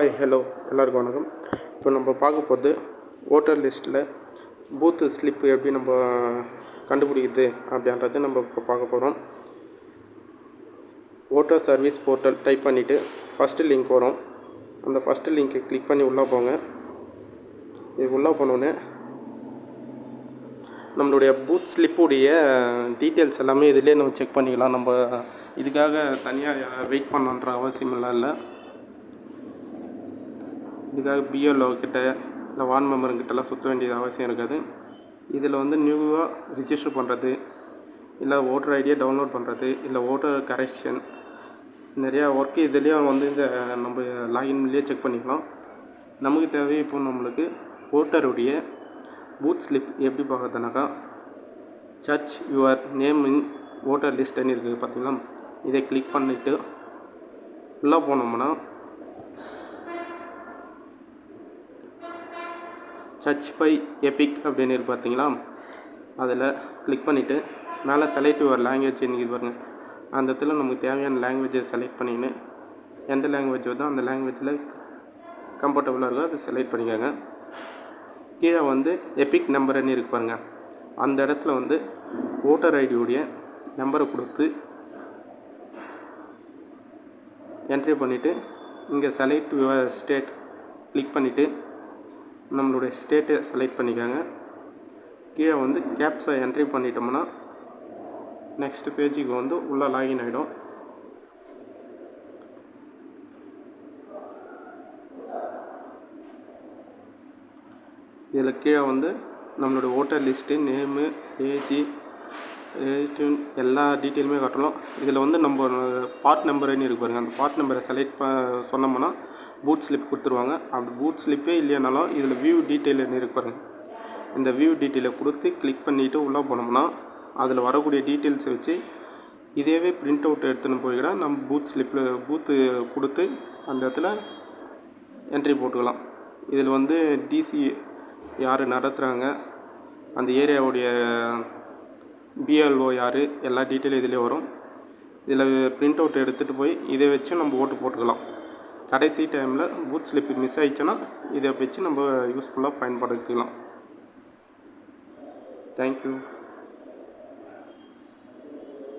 Hi hello எல்லாருக்கும் வணக்கம். இப்போ நம்ம பார்க்க போகிறது ஓட்டர் லிஸ்ட்டில் பூத்து ஸ்லிப்பு எப்படி நம்ம கண்டுபிடிக்குது அப்படின்றது நம்ம இப்போ பார்க்க போகிறோம். ஓட்டர் சர்வீஸ் போர்ட்டல் டைப் பண்ணிவிட்டு ஃபஸ்ட்டு லிங்க் வரும். அந்த ஃபஸ்ட்டு லிங்க்கை கிளிக் பண்ணி உள்ளே போங்க. இது உள்ளே போனோடனே நம்மளுடைய பூத் ஸ்லிப்புடைய டீட்டெயில்ஸ் எல்லாமே இதிலே நம்ம செக் பண்ணிக்கலாம். நம்ம இதுக்காக தனியாக வெயிட் பண்ணணுன்ற அவசியமெல்லாம் இல்லை. இதுக்காக பிஎல்ஓ கிட்ட இல்லை வார்டு மெம்பருங்கிட்டலாம் சுற்ற வேண்டியது அவசியம் இருக்காது. இதில் வந்து நியூவாக ரிஜிஸ்டர் பண்ணுறது, இல்லை ஓட்டர் ஐடியை டவுன்லோட் பண்ணுறது, இல்லை ஓட்டர் கரெக்ஷன், நிறையா ஒர்க்கு இதுலேயும் வந்து இந்த நம்ம லாகின்லேயே செக் பண்ணிக்கலாம். நமக்கு தேவை இப்போ நம்மளுக்கு ஓட்டருடைய பூத் ஸ்லிப் எப்படி பார்க்குறதுனாக்கா, search your name in voter லிஸ்ட்டுன்னு இருக்குது பார்த்தீங்களா. இதை கிளிக் பண்ணிவிட்டு உள்ளே போனோம்னா சர்ச் பை எபிக் அப்படின்னு இருக்குது பார்த்தீங்களா. அதில் கிளிக் பண்ணிவிட்டு மேலே செலக்ட் யுவர் லாங்குவேஜ் இருக்குது பாருங்கள். அந்த இடத்துல நமக்கு தேவையான லாங்குவேஜை செலக்ட் பண்ணிக்கின்னு எந்த லாங்குவேஜ் வருதோ அந்த லாங்குவேஜில் கம்ஃபர்டபுளாக இருக்கோ அதை செலக்ட் பண்ணிக்கோங்க. கீழே வந்து எபிக் நம்பர்னு இருக்குது பாருங்கள். அந்த இடத்துல வந்து ஓட்டர் ஐடியோடைய நம்பரை கொடுத்து என்ட்ரி பண்ணிவிட்டு இங்கே செலக்ட் யுவர் ஸ்டேட் கிளிக் பண்ணிவிட்டு நம்மளுடைய ஸ்டேட்டை செலக்ட் பண்ணிக்கோங்க. கீழே வந்து கேப்ஸை என்ட்ரி பண்ணிட்டோம்னா நெக்ஸ்ட் பேஜுக்கு வந்து உள்ளே லாகின் ஆகிடும். இதில் கீழே வந்து நம்மளுடைய ஓட்டர் லிஸ்ட்டு, நேமு, ஏஜ் எல்லா டீட்டெயிலுமே காட்டலாம். இதில் வந்து நம்ம பார்ட் நம்பருன்னு இருக்கு பாருங்கள். அந்த பார்ட் நம்பரை செலக்ட் சொன்னோம்னா பூத் ஸ்லிப் கொடுத்துருவாங்க. அப்படி பூத் ஸ்லிப்பே இல்லையானாலும் இதில் வியூ டீட்டெயில்னு இருக்கு பாருங்கள். இந்த வியூ டீட்டெயிலை கொடுத்து கிளிக் பண்ணிவிட்டு உள்ளே போனோம்னா அதில் வரக்கூடிய டீட்டெயில்ஸை வச்சு இதேவே பிரிண்ட் அவுட் எடுத்துன்னு போய்க்கிறேன். நம்ம பூத் ஸ்லிப்பில் பூத்து கொடுத்து அந்த இடத்துல என்ட்ரி போட்டுக்கலாம். இதில் வந்து டிசி யார் நடத்துகிறாங்க, அந்த ஏரியாவுடைய பிஎல்ஓ யார், எல்லா டீட்டெயிலும் இதிலே வரும். இதில் பிரிண்ட் அவுட் எடுத்துகிட்டு போய் இதை வச்சு நம்ம ஓட்டு போட்டுக்கலாம். கடைசி டைமில் பூத் ஸ்லிப் மிஸ் ஆகிடுச்சுன்னா இதை வச்சு நம்ம யூஸ்ஃபுல்லாக பயன்படுத்திக்கலாம். தேங்க்யூ.